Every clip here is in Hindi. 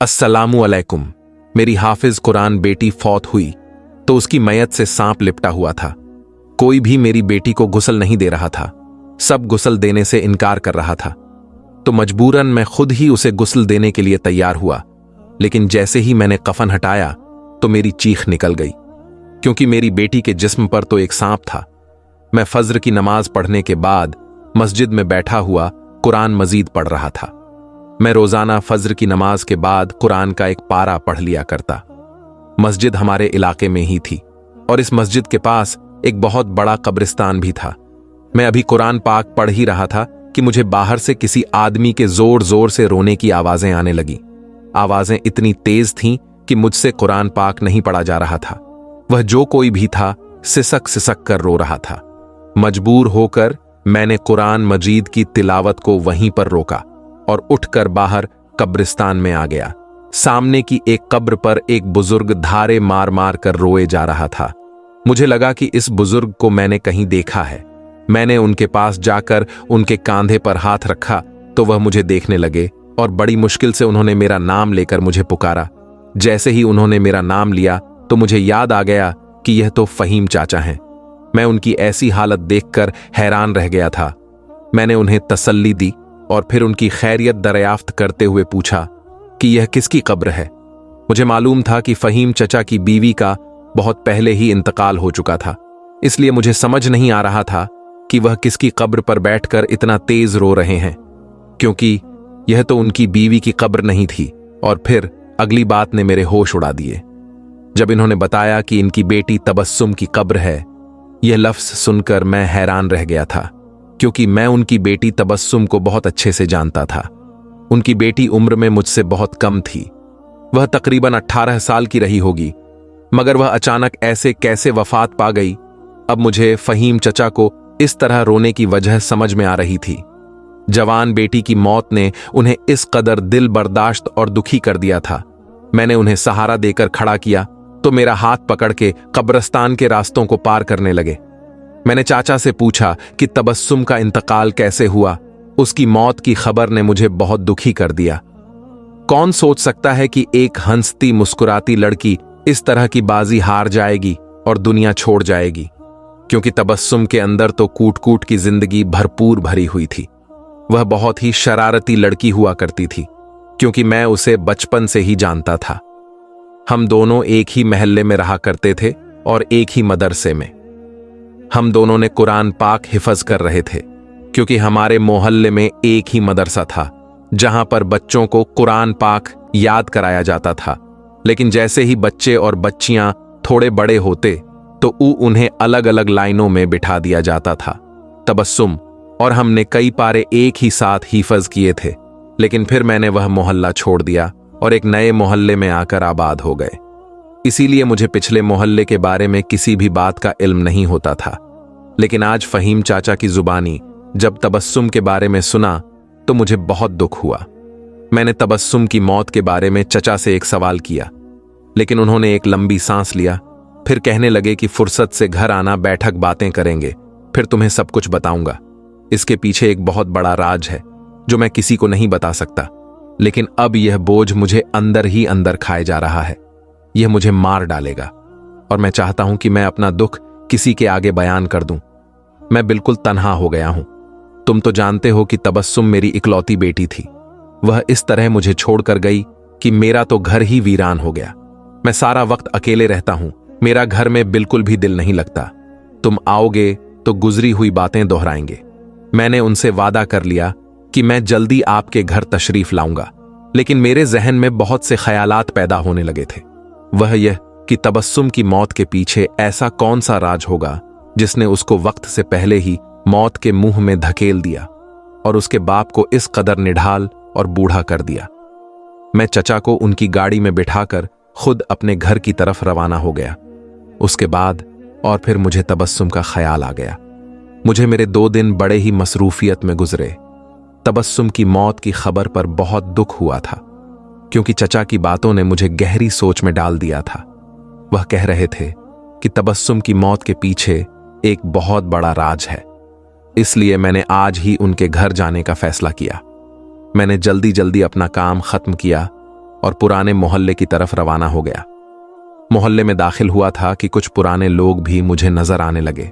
अस्सलामु अलैकुम। मेरी हाफिज कुरान बेटी फौत हुई तो उसकी मैयत से सांप लिपटा हुआ था। कोई भी मेरी बेटी को गुस्ल नहीं दे रहा था, सब गुस्ल देने से इनकार कर रहा था। तो मजबूरन मैं खुद ही उसे गुस्ल देने के लिए तैयार हुआ, लेकिन जैसे ही मैंने कफन हटाया तो मेरी चीख निकल गई, क्योंकि मेरी बेटी के जिस्म पर तो एक सांप था। मैं फज्र की नमाज पढ़ने के बाद मस्जिद में बैठा हुआ कुरान मजीद पढ़ रहा था। मैं रोजाना फज्र की नमाज के बाद कुरान का एक पारा पढ़ लिया करता। मस्जिद हमारे इलाके में ही थी और इस मस्जिद के पास एक बहुत बड़ा कब्रिस्तान भी था। मैं अभी कुरान पाक पढ़ ही रहा था कि मुझे बाहर से किसी आदमी के जोर जोर से रोने की आवाजें आने लगी। आवाजें इतनी तेज थीं कि मुझसे कुरान पाक नहीं पढ़ा जा रहा था। वह जो कोई भी था सिसक सिसक कर रो रहा था। मजबूर होकर मैंने कुरान मजीद की तिलावत को वहीं पर रोका और उठकर बाहर कब्रिस्तान में आ गया। सामने की एक कब्र पर एक बुजुर्ग धारे मार मार कर रोए जा रहा था। मुझे लगा कि इस बुजुर्ग को मैंने कहीं देखा है। मैंने उनके पास जाकर उनके कांधे पर हाथ रखा तो वह मुझे देखने लगे और बड़ी मुश्किल से उन्होंने मेरा नाम लेकर मुझे पुकारा। जैसे ही उन्होंने मेरा नाम लिया तो मुझे याद आ गया कि यह तो फहीम चाचा हैं। मैं उनकी ऐसी हालत देखकर हैरान रह गया था। मैंने उन्हें तसल्ली दी और फिर उनकी खैरियत दरियाफ्त करते हुए पूछा कि यह किसकी कब्र है। मुझे मालूम था कि फहीम चचा की बीवी का बहुत पहले ही इंतकाल हो चुका था, इसलिए मुझे समझ नहीं आ रहा था कि वह किसकी कब्र पर बैठकर इतना तेज रो रहे हैं, क्योंकि यह तो उनकी बीवी की कब्र नहीं थी। और फिर अगली बात ने मेरे होश उड़ा दिए। जब इन्होंने बताया कि इनकी बेटी तबस्सुम की कब्र है, यह लफ्ज सुनकर मैं हैरान रह गया था, क्योंकि मैं उनकी बेटी तबस्सुम को बहुत अच्छे से जानता था। उनकी बेटी उम्र में मुझसे बहुत कम थी। वह तकरीबन 18 साल की रही होगी, मगर वह अचानक ऐसे कैसे वफात पा गई। अब मुझे फहीम चचा को इस तरह रोने की वजह समझ में आ रही थी। जवान बेटी की मौत ने उन्हें इस कदर दिल बर्दाश्त और दुखी कर दिया था। मैंने उन्हें सहारा देकर खड़ा किया तो मेरा हाथ पकड़ के कब्रिस्तान के रास्तों को पार करने लगे। मैंने चाचा से पूछा कि तबस्सुम का इंतकाल कैसे हुआ। उसकी मौत की खबर ने मुझे बहुत दुखी कर दिया। कौन सोच सकता है कि एक हंसती मुस्कुराती लड़की इस तरह की बाजी हार जाएगी और दुनिया छोड़ जाएगी, क्योंकि तबस्सुम के अंदर तो कूट कूट की जिंदगी भरपूर भरी हुई थी। वह बहुत ही शरारती लड़की हुआ करती थी, क्योंकि मैं उसे बचपन से ही जानता था। हम दोनों एक ही महल्ले में रहा करते थे और एक ही मदरसे में। हम दोनों ने कुरान पाक हिफज कर रहे थे, क्योंकि हमारे मोहल्ले में एक ही मदरसा था जहां पर बच्चों को कुरान पाक याद कराया जाता था। लेकिन जैसे ही बच्चे और बच्चियां थोड़े बड़े होते तो उन्हें अलग अलग लाइनों में बिठा दिया जाता था। तबस्सुम और हमने कई पारे एक ही साथ हिफज किए थे, लेकिन फिर मैंने वह मोहल्ला छोड़ दिया और एक नए मोहल्ले में आकर आबाद हो गए। इसीलिए मुझे पिछले मोहल्ले के बारे में किसी भी बात का इल्म नहीं होता था। लेकिन आज फहीम चाचा की जुबानी जब तबस्सुम के बारे में सुना तो मुझे बहुत दुख हुआ। मैंने तबस्सुम की मौत के बारे में चचा से एक सवाल किया, लेकिन उन्होंने एक लंबी सांस लिया, फिर कहने लगे कि फुर्सत से घर आना, बैठक बातें करेंगे, फिर तुम्हें सब कुछ बताऊंगा। इसके पीछे एक बहुत बड़ा राज है जो मैं किसी को नहीं बता सकता, लेकिन अब यह बोझ मुझे अंदर ही अंदर खाए जा रहा है। यह मुझे मार डालेगा और मैं चाहता हूं कि मैं अपना दुख किसी के आगे बयान कर दूं। मैं बिल्कुल तन्हा हो गया हूं। तुम तो जानते हो कि तबस्सुम मेरी इकलौती बेटी थी। वह इस तरह मुझे छोड़कर गई कि मेरा तो घर ही वीरान हो गया। मैं सारा वक्त अकेले रहता हूं। मेरा घर में बिल्कुल भी दिल नहीं लगता। तुम आओगे तो गुजरी हुई बातें दोहराएंगे। मैंने उनसे वादा कर लिया कि मैं जल्दी आपके घर तशरीफ लाऊंगा, लेकिन मेरे जहन में बहुत से ख्यालात पैदा होने लगे थे। वह यह कि तबस्सुम की मौत के पीछे ऐसा कौन सा राज होगा जिसने उसको वक्त से पहले ही मौत के मुंह में धकेल दिया और उसके बाप को इस कदर निढाल और बूढ़ा कर दिया। मैं चचा को उनकी गाड़ी में बिठाकर खुद अपने घर की तरफ रवाना हो गया। उसके बाद और फिर मुझे तबस्सुम का ख्याल आ गया। मुझे मेरे 2 दिन बड़े ही मसरूफियत में गुजरे। तबस्सुम की मौत की खबर पर बहुत दुख हुआ था, क्योंकि चचा की बातों ने मुझे गहरी सोच में डाल दिया था। वह कह रहे थे कि तबस्सुम की मौत के पीछे एक बहुत बड़ा राज है। इसलिए मैंने आज ही उनके घर जाने का फैसला किया। मैंने जल्दी जल्दी अपना काम खत्म किया और पुराने मोहल्ले की तरफ रवाना हो गया। मोहल्ले में दाखिल हुआ था कि कुछ पुराने लोग भी मुझे नजर आने लगे।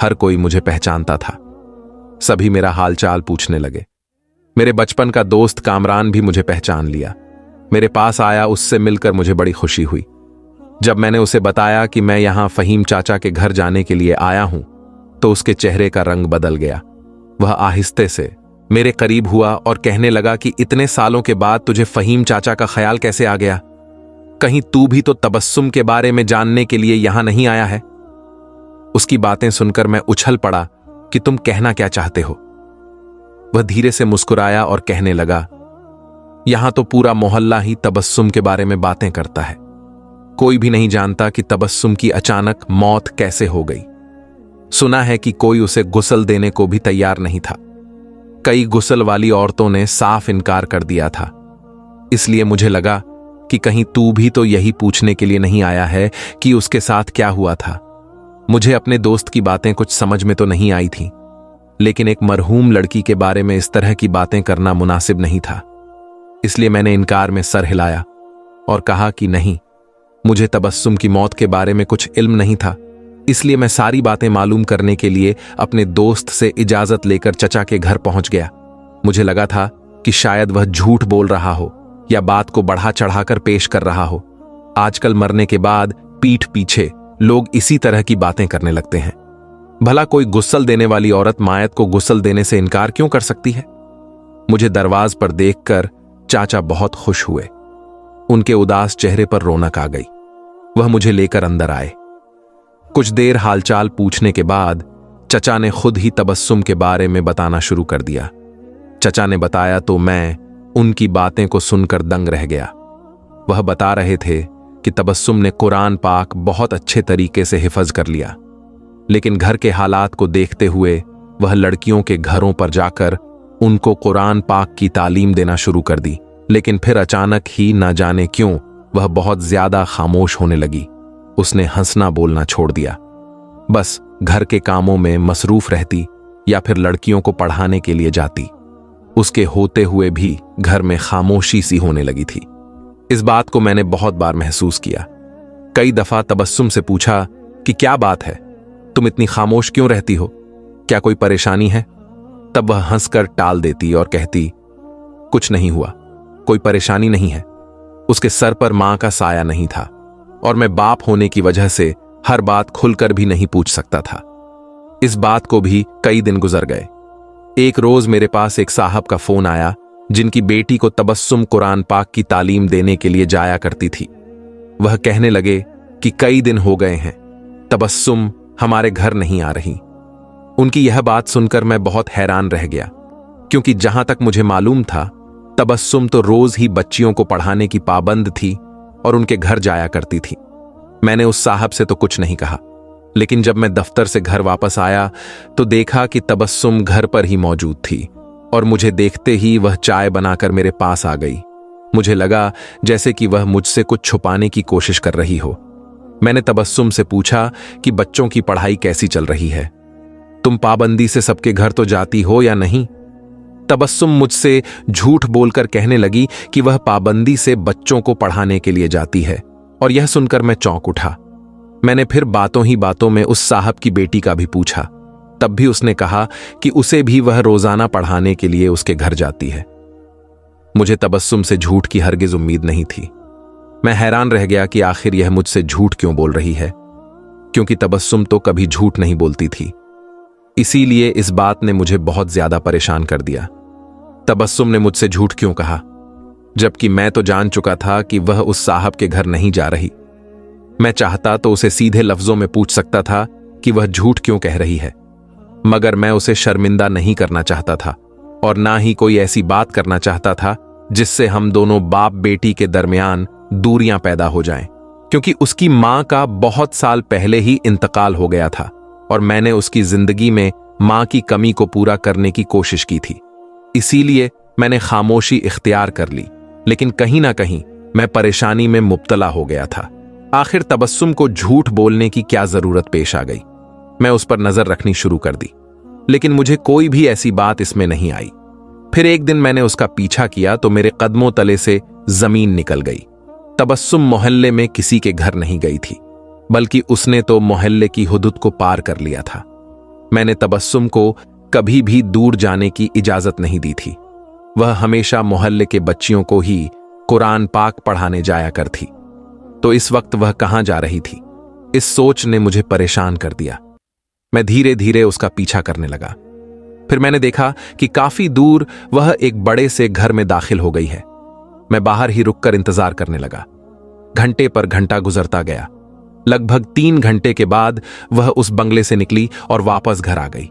हर कोई मुझे पहचानता था। सभी मेरा हालचाल पूछने लगे। मेरे बचपन का दोस्त कामरान भी मुझे पहचान लिया। मेरे पास आया, उससे मिलकर मुझे बड़ी खुशी हुई। जब मैंने उसे बताया कि मैं यहां फहीम चाचा के घर जाने के लिए आया हूं, तो उसके चेहरे का रंग बदल गया। वह आहिस्ते से मेरे करीब हुआ और कहने लगा कि इतने सालों के बाद तुझे फहीम चाचा का ख्याल कैसे आ गया? कहीं तू भी तो तबस्सुम के बारे में जानने के लिए यहां नहीं आया है? उसकी बातें सुनकर मैं उछल पड़ा कि तुम कहना क्या चाहते हो? वह धीरे से मुस्कुराया और कहने लगा, यहां तो पूरा मोहल्ला ही तबस्सुम के बारे में बातें करता है। कोई भी नहीं जानता कि तबस्सुम की अचानक मौत कैसे हो गई। सुना है कि कोई उसे गुस्ल देने को भी तैयार नहीं था। कई गुस्ल वाली औरतों ने साफ इनकार कर दिया था। इसलिए मुझे लगा कि कहीं तू भी तो यही पूछने के लिए नहीं आया है कि उसके साथ क्या हुआ था। मुझे अपने दोस्त की बातें कुछ समझ में तो नहीं आई थी, लेकिन एक मरहूम लड़की के बारे में इस तरह की बातें करना मुनासिब नहीं था। इसलिए मैंने इनकार में सर हिलाया और कहा कि नहीं, मुझे तबस्सुम की मौत के बारे में कुछ इल्म नहीं था। इसलिए मैं सारी बातें मालूम करने के लिए अपने दोस्त से इजाजत लेकर चचा के घर पहुंच गया। मुझे लगा था कि शायद वह झूठ बोल रहा हो या बात को बढ़ा चढ़ाकर पेश कर रहा हो। आजकल मरने के बाद पीठ पीछे लोग इसी तरह की बातें करने लगते हैं। भला कोई गुस्ल देने वाली औरत मायत को गुस्ल देने से इनकार क्यों कर सकती है? मुझे दरवाज पर देखकर चाचा बहुत खुश हुए। उनके उदास चेहरे पर रौनक आ गई। वह मुझे लेकर अंदर आए। कुछ देर हालचाल पूछने के बाद चचा ने खुद ही तबस्सुम के बारे में बताना शुरू कर दिया। चचा ने बताया तो मैं उनकी बातें को सुनकर दंग रह गया। वह बता रहे थे कि तबस्सुम ने कुरान पाक बहुत अच्छे तरीके से हिफज कर लिया, लेकिन घर के हालात को देखते हुए वह लड़कियों के घरों पर जाकर उनको कुरान पाक की तालीम देना शुरू कर दी। लेकिन फिर अचानक ही ना जाने क्यों वह बहुत ज्यादा खामोश होने लगी। उसने हंसना बोलना छोड़ दिया। बस घर के कामों में मसरूफ रहती या फिर लड़कियों को पढ़ाने के लिए जाती। उसके होते हुए भी घर में खामोशी सी होने लगी थी। इस बात को मैंने बहुत बार महसूस किया। कई दफा तबस्सुम से पूछा कि क्या बात है, तुम इतनी खामोश क्यों रहती हो? क्या कोई परेशानी है? तब वह हंसकर टाल देती और कहती, कुछ नहीं हुआ, कोई परेशानी नहीं है। उसके सर पर मां का साया नहीं था और मैं बाप होने की वजह से हर बात खुलकर भी नहीं पूछ सकता था। इस बात को भी कई दिन गुजर गए। एक रोज मेरे पास एक साहब का फोन आया जिनकी बेटी को तबस्सुम कुरान पाक की तालीम देने के लिए जाया करती थी। वह कहने लगे कि कई दिन हो गए हैं, तबस्सुम हमारे घर नहीं आ रही। उनकी यह बात सुनकर मैं बहुत हैरान रह गया, क्योंकि जहां तक मुझे मालूम था तबस्सुम तो रोज ही बच्चियों को पढ़ाने की पाबंद थी और उनके घर जाया करती थी। मैंने उस साहब से तो कुछ नहीं कहा, लेकिन जब मैं दफ्तर से घर वापस आया तो देखा कि तबस्सुम घर पर ही मौजूद थी और मुझे देखते ही वह चाय बनाकर मेरे पास आ गई। मुझे लगा जैसे कि वह मुझसे कुछ छुपाने की कोशिश कर रही हो। मैंने तबस्सुम से पूछा कि बच्चों की पढ़ाई कैसी चल रही है? तुम पाबंदी से सबके घर तो जाती हो या नहीं? तबस्सुम मुझसे झूठ बोलकर कहने लगी कि वह पाबंदी से बच्चों को पढ़ाने के लिए जाती है, और यह सुनकर मैं चौंक उठा। मैंने फिर बातों ही बातों में उस साहब की बेटी का भी पूछा। तब भी उसने कहा कि उसे भी वह रोजाना पढ़ाने के लिए उसके घर जाती है। मुझे तबस्सुम से झूठ की हरगिज उम्मीद नहीं थी। मैं हैरान रह गया कि आखिर यह मुझसे झूठ क्यों बोल रही है, क्योंकि तबस्सुम तो कभी झूठ नहीं बोलती थी। इसीलिए इस बात ने मुझे बहुत ज्यादा परेशान कर दिया। तबस्सुम ने मुझसे झूठ क्यों कहा, जबकि मैं तो जान चुका था कि वह उस साहब के घर नहीं जा रही। मैं चाहता तो उसे सीधे लफ्जों में पूछ सकता था कि वह झूठ क्यों कह रही है, मगर मैं उसे शर्मिंदा नहीं करना चाहता था और ना ही कोई ऐसी बात करना चाहता था जिससे हम दोनों बाप बेटी के दरमियान दूरियां पैदा हो जाएं, क्योंकि उसकी मां का बहुत साल पहले ही इंतकाल हो गया था और मैंने उसकी जिंदगी में मां की कमी को पूरा करने की कोशिश की थी। इसीलिए मैंने खामोशी इख्तियार कर ली, लेकिन कहीं ना कहीं मैं परेशानी में मुब्तला हो गया था। आखिर तबस्सुम को झूठ बोलने की क्या जरूरत पेश आ गई? मैं उस पर नजर रखनी शुरू कर दी, लेकिन मुझे कोई भी ऐसी बात इसमें नहीं आई। फिर एक दिन मैंने उसका पीछा किया तो मेरे कदमों तले से जमीन निकल गई। तबस्सुम मोहल्ले में किसी के घर नहीं गई थी, बल्कि उसने तो मोहल्ले की हुदूद को पार कर लिया था। मैंने तबस्सुम को कभी भी दूर जाने की इजाजत नहीं दी थी। वह हमेशा मोहल्ले के बच्चियों को ही कुरान पाक पढ़ाने जाया करती, तो इस वक्त वह कहां जा रही थी? इस सोच ने मुझे परेशान कर दिया। मैं धीरे धीरे उसका पीछा करने लगा। फिर मैंने देखा कि काफी दूर वह एक बड़े से घर में दाखिल हो गई है। मैं बाहर ही रुककर इंतजार करने लगा। घंटे पर घंटा गुजरता गया। लगभग 3 घंटे के बाद वह उस बंगले से निकली और वापस घर आ गई।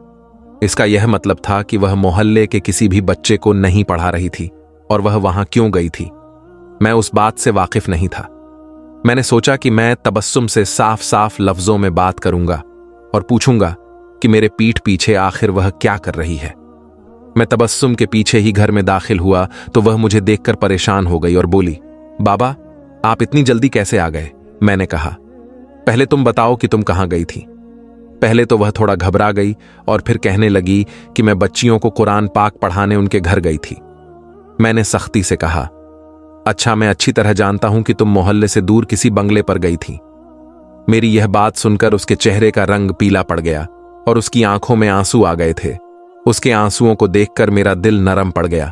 इसका यह मतलब था कि वह मोहल्ले के किसी भी बच्चे को नहीं पढ़ा रही थी, और वह वहां क्यों गई थी, मैं उस बात से वाकिफ नहीं था। मैंने सोचा कि मैं तबस्सुम से साफ साफ लफ्जों में बात करूंगा और पूछूंगा कि मेरे पीठ पीछे आखिर वह क्या कर रही है। मैं तबस्सुम के पीछे ही घर में दाखिल हुआ तो वह मुझे देखकर परेशान हो गई और बोली, बाबा, आप इतनी जल्दी कैसे आ गए? मैंने कहा, पहले तुम बताओ कि तुम कहां गई थी। पहले तो वह थोड़ा घबरा गई और फिर कहने लगी कि मैं बच्चियों को कुरान पाक पढ़ाने उनके घर गई थी। मैंने सख्ती से कहा, अच्छा, मैं अच्छी तरह जानता हूं कि तुम मोहल्ले से दूर किसी बंगले पर गई थी। मेरी यह बात सुनकर उसके चेहरे का रंग पीला पड़ गया और उसकी आंखों में आंसू आ गए थे। उसके आंसुओं को देखकर मेरा दिल नरम पड़ गया।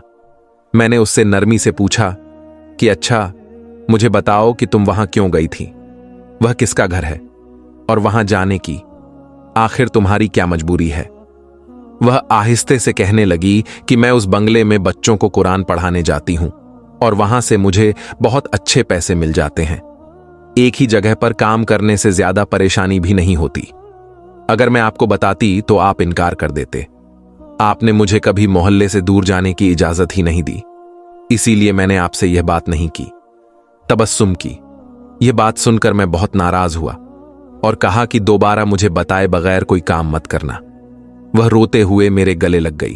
मैंने उससे नरमी से पूछा कि अच्छा, मुझे बताओ कि तुम वहां क्यों गई थी? वह किसका घर है और वहां जाने की आखिर तुम्हारी क्या मजबूरी है? वह आहिस्ते से कहने लगी कि मैं उस बंगले में बच्चों को कुरान पढ़ाने जाती हूं और वहां से मुझे बहुत अच्छे पैसे मिल जाते हैं। एक ही जगह पर काम करने से ज्यादा परेशानी भी नहीं होती। अगर मैं आपको बताती तो आप इनकार कर देते। आपने मुझे कभी मोहल्ले से दूर जाने की इजाजत ही नहीं दी, इसीलिए मैंने आपसे यह बात नहीं की। तबस्सुम की यह बात सुनकर मैं बहुत नाराज हुआ और कहा कि दोबारा मुझे बताए बगैर कोई काम मत करना। वह रोते हुए मेरे गले लग गई।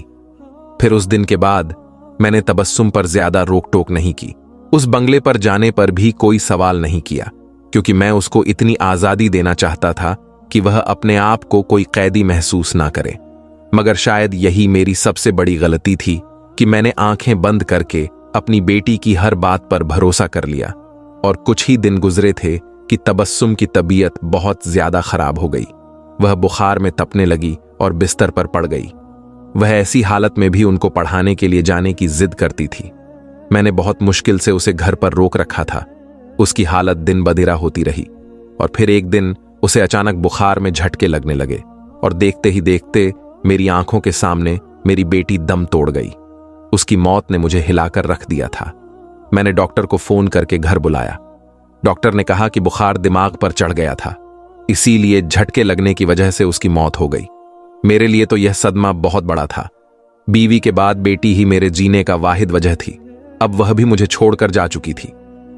फिर उस दिन के बाद मैंने तबस्सुम पर ज्यादा रोक टोक नहीं की। उस बंगले पर जाने पर भी कोई सवाल नहीं किया, क्योंकि मैं उसको इतनी आजादी देना चाहता था कि वह अपने आप को कोई कैदी महसूस ना करे। मगर शायद यही मेरी सबसे बड़ी गलती थी कि मैंने आंखें बंद करके अपनी बेटी की हर बात पर भरोसा कर लिया। और कुछ ही दिन गुजरे थे कि तबस्सुम की तबीयत बहुत ज्यादा खराब हो गई। वह बुखार में तपने लगी और बिस्तर पर पड़ गई। वह ऐसी हालत में भी उनको पढ़ाने के लिए जाने की जिद करती थी। मैंने बहुत मुश्किल से उसे घर पर रोक रखा था। उसकी हालत दिन बदिरा होती रही और फिर एक दिन उसे अचानक बुखार में झटके लगने लगे और देखते ही देखते मेरी आंखों के सामने मेरी बेटी दम तोड़ गई। उसकी मौत ने मुझे हिलाकर रख दिया था। मैंने डॉक्टर को फोन करके घर बुलाया। डॉक्टर ने कहा कि बुखार दिमाग पर चढ़ गया था, इसीलिए झटके लगने की वजह से उसकी मौत हो गई। मेरे लिए तो यह सदमा बहुत बड़ा था। बीवी के बाद बेटी ही मेरे जीने का वाहिद वजह थी। अब वह भी मुझे छोड़कर जा चुकी थी।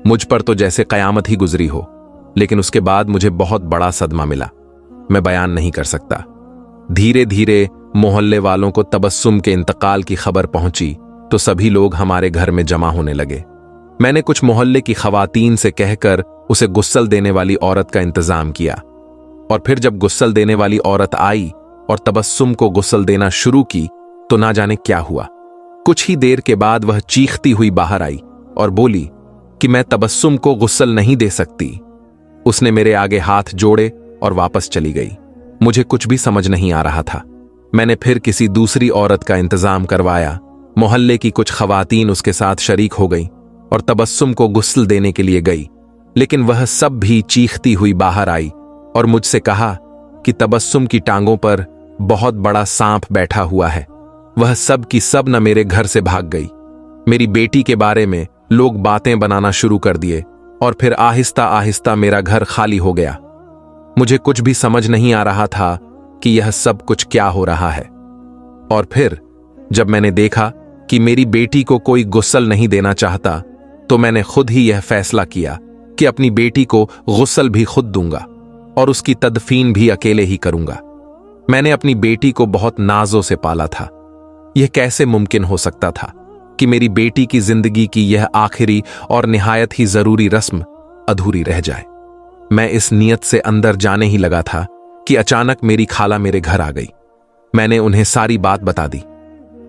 मुझ पर तो जैसे कयामत ही गुजरी हो। लेकिन उसके बाद मुझे बहुत बड़ा सदमा मिला, मैं बयान नहीं कर सकता। धीरे धीरे मोहल्ले वालों को तबस्सुम के इंतकाल की खबर पहुंची तो सभी लोग हमारे घर में जमा होने लगे। मैंने कुछ मोहल्ले की खवातीन से कहकर उसे गुस्सल देने वाली औरत का इंतजाम किया, और फिर जब गुस्सल देने वाली औरत आई और तबस्सुम को गुस्सल देना शुरू की तो ना जाने क्या हुआ। कुछ ही देर के बाद वह चीखती हुई बाहर आई और बोली कि मैं तबस्सुम को गुस्सल नहीं दे सकती। उसने मेरे आगे हाथ जोड़े और वापस चली गई। मुझे कुछ भी समझ नहीं आ रहा था। मैंने फिर किसी दूसरी औरत का इंतजाम करवाया। मोहल्ले की कुछ खवातीन उसके साथ शरीक हो गई और तबस्सुम को गुस्ल देने के लिए गई, लेकिन वह सब भी चीखती हुई बाहर आई और मुझसे कहा कि तबस्सुम की टांगों पर बहुत बड़ा सांप बैठा हुआ है। वह सब की सब न मेरे घर से भाग गई। मेरी बेटी के बारे में लोग बातें बनाना शुरू कर दिए और फिर आहिस्ता आहिस्ता मेरा घर खाली हो गया। मुझे कुछ भी समझ नहीं आ रहा था कि यह सब कुछ क्या हो रहा है। और फिर जब मैंने देखा कि मेरी बेटी को कोई गुस्ल नहीं देना चाहता तो मैंने खुद ही यह फैसला किया कि अपनी बेटी को गुस्ल भी खुद दूंगा और उसकी तदफीन भी अकेले ही करूंगा। मैंने अपनी बेटी को बहुत नाजों से पाला था। यह कैसे मुमकिन हो सकता था कि मेरी बेटी की जिंदगी की यह आखिरी और निहायत ही जरूरी रस्म अधूरी रह जाए। मैं इस नियत से अंदर जाने ही लगा था कि अचानक मेरी खाला मेरे घर आ गई। मैंने उन्हें सारी बात बता दी।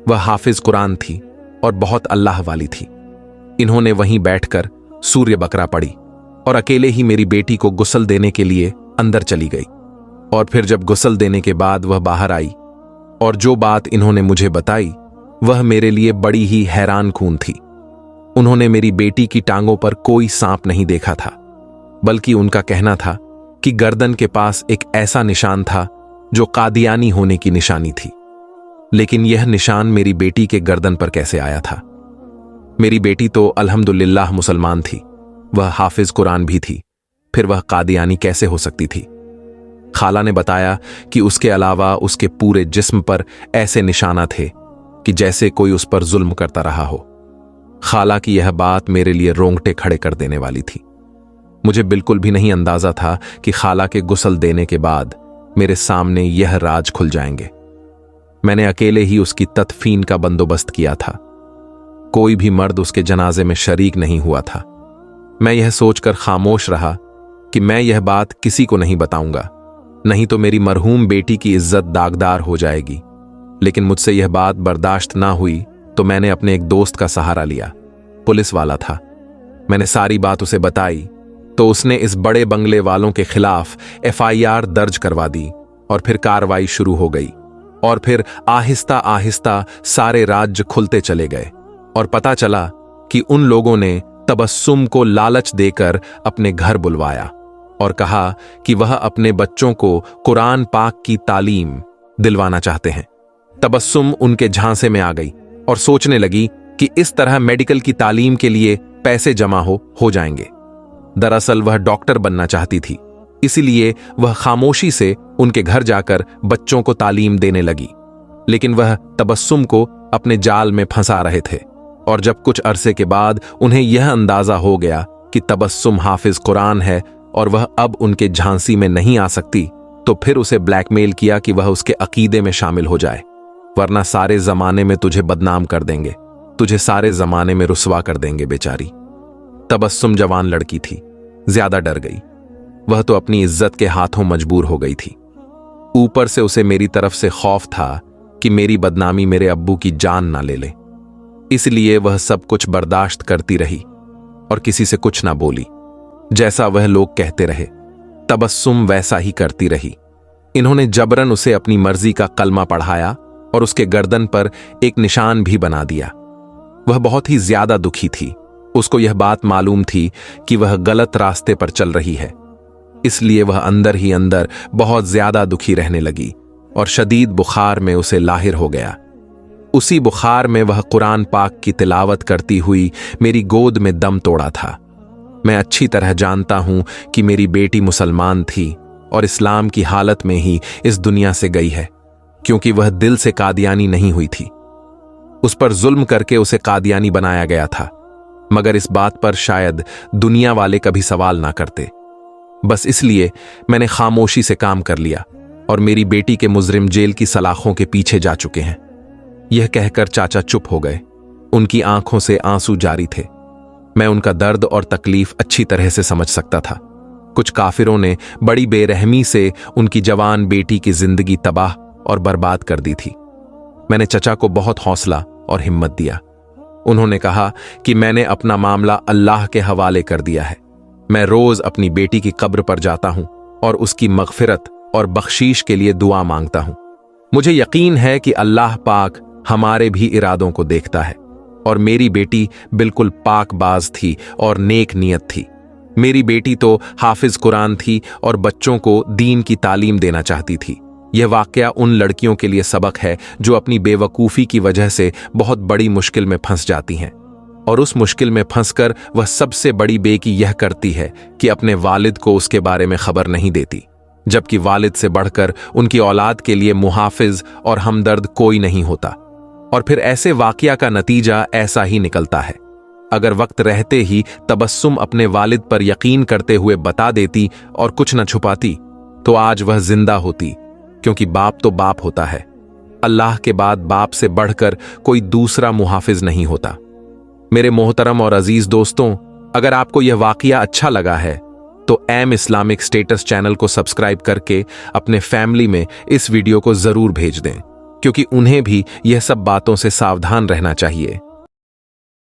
वह हाफिज कुरान थी और बहुत अल्लाह वाली थी। इन्होंने वहीं बैठकर सूर्य बकरा पड़ी और अकेले ही मेरी बेटी को गुस्ल देने के लिए अंदर चली गई। और फिर जब गुस्ल देने के बाद वह बाहर आई और जो बात इन्होंने मुझे बताई वह मेरे लिए बड़ी ही हैरान कून थी। उन्होंने मेरी बेटी की टांगों पर कोई सांप नहीं देखा था, बल्कि उनका कहना था कि गर्दन के पास एक ऐसा निशान था जो कादियानी होने की निशानी थी। लेकिन यह निशान मेरी बेटी के गर्दन पर कैसे आया था? मेरी बेटी तो अल्हम्दुलिल्लाह मुसलमान थी, वह हाफिज कुरान भी थी, फिर वह कादियानी कैसे हो सकती थी? खाला ने बताया कि उसके अलावा उसके पूरे जिस्म पर ऐसे निशाना थे कि जैसे कोई उस पर जुल्म करता रहा हो। खाला की यह बात मेरे लिए रोंगटे खड़े कर देने वाली थी। मुझे बिल्कुल भी नहीं अंदाजा था कि खाला के गुस्ल देने के बाद मेरे सामने यह राज खुल जाएंगे। मैंने अकेले ही उसकी तदफीन का बंदोबस्त किया था। कोई भी मर्द उसके जनाजे में शरीक नहीं हुआ था। मैं यह सोचकर खामोश रहा कि मैं यह बात किसी को नहीं बताऊंगा, नहीं तो मेरी मरहूम बेटी की इज्जत दागदार हो जाएगी। लेकिन मुझसे यह बात बर्दाश्त ना हुई तो मैंने अपने एक दोस्त का सहारा लिया। पुलिस वाला था। मैंने सारी बात उसे बताई तो उसने इस बड़े बंगले वालों के खिलाफ FIR दर्ज करवा दी और फिर कार्रवाई शुरू हो गई। और फिर आहिस्ता आहिस्ता सारे राज्य खुलते चले गए और पता चला कि उन लोगों ने तबस्सुम को लालच देकर अपने घर बुलवाया और कहा कि वह अपने बच्चों को कुरान पाक की तालीम दिलवाना चाहते हैं। तबस्सुम उनके झांसे में आ गई और सोचने लगी कि इस तरह मेडिकल की तालीम के लिए पैसे जमा हो जाएंगे। दरअसल वह डॉक्टर बनना चाहती थी, इसीलिए वह खामोशी से उनके घर जाकर बच्चों को तालीम देने लगी। लेकिन वह तबस्सुम को अपने जाल में फंसा रहे थे और जब कुछ अरसे के बाद उन्हें यह अंदाजा हो गया कि तबस्सुम हाफिज कुरान है और वह अब उनके झांसी में नहीं आ सकती, तो फिर उसे ब्लैकमेल किया कि वह उसके अकीदे में शामिल हो जाए, वरना सारे जमाने में तुझे बदनाम कर देंगे, तुझे सारे जमाने में रुसवा कर देंगे। बेचारी तबस्सुम जवान लड़की थी, ज्यादा डर गई। वह तो अपनी इज्जत के हाथों मजबूर हो गई थी। ऊपर से उसे मेरी तरफ से खौफ था कि मेरी बदनामी मेरे अब्बू की जान ना ले ले। इसलिए वह सब कुछ बर्दाश्त करती रही और किसी से कुछ ना बोली। जैसा वह लोग कहते रहे तबस्सुम वैसा ही करती रही। इन्होंने जबरन उसे अपनी मर्जी का कलमा पढ़ाया और उसके गर्दन पर एक निशान भी बना दिया। वह बहुत ही ज्यादा दुखी थी। उसको यह बात मालूम थी कि वह गलत रास्ते पर चल रही है, इसलिए वह अंदर ही अंदर बहुत ज्यादा दुखी रहने लगी और शदीद बुखार में उसे लाहिर हो गया। उसी बुखार में वह कुरान पाक की तिलावत करती हुई मेरी गोद में दम तोड़ा था। मैं अच्छी तरह जानता हूं कि मेरी बेटी मुसलमान थी और इस्लाम की हालत में ही इस दुनिया से गई है, क्योंकि वह दिल से कादियानी नहीं हुई थी। उस पर जुल्म करके उसे कादियानी बनाया गया था, मगर इस बात पर शायद दुनिया वाले कभी सवाल ना करते। बस इसलिए मैंने खामोशी से काम कर लिया और मेरी बेटी के मुजरिम जेल की सलाखों के पीछे जा चुके हैं। यह कहकर चाचा चुप हो गए। उनकी आंखों से आंसू जारी थे। मैं उनका दर्द और तकलीफ अच्छी तरह से समझ सकता था। कुछ काफिरों ने बड़ी बेरहमी से उनकी जवान बेटी की जिंदगी तबाह और बर्बाद कर दी थी। मैंने चचा को बहुत हौसला और हिम्मत दिया। उन्होंने कहा कि मैंने अपना मामला अल्लाह के हवाले कर दिया है। मैं रोज अपनी बेटी की कब्र पर जाता हूं और उसकी मगफिरत और बख्शीश के लिए दुआ मांगता हूं। मुझे यकीन है कि अल्लाह पाक हमारे भी इरादों को देखता है और मेरी बेटी बिल्कुल पाकबाज थी और नेक नियत थी। मेरी बेटी तो हाफिज कुरान थी और बच्चों को दीन की तालीम देना चाहती थी। यह वाकया उन लड़कियों के लिए सबक है जो अपनी बेवकूफ़ी की वजह से बहुत बड़ी मुश्किल में फंस जाती हैं, और उस मुश्किल में फंसकर वह सबसे बड़ी बेकी यह करती है कि अपने वालिद को उसके बारे में खबर नहीं देती, जबकि वालिद से बढ़कर उनकी औलाद के लिए मुहाफिज और हमदर्द कोई नहीं होता। और फिर ऐसे वाकया का नतीजा ऐसा ही निकलता है। अगर वक्त रहते ही तबस्सुम अपने वालिद पर यकीन करते हुए बता देती और कुछ न छुपाती, तो आज वह जिंदा होती, क्योंकि बाप तो बाप होता है। अल्लाह के बाद बाप से बढ़कर कोई दूसरा मुहाफिज नहीं होता। मेरे मोहतरम और अजीज दोस्तों, अगर आपको यह वाकया अच्छा लगा है तो एम इस्लामिक स्टेटस चैनल को सब्सक्राइब करके अपने फैमिली में इस वीडियो को जरूर भेज दें, क्योंकि उन्हें भी यह सब बातों से सावधान रहना चाहिए।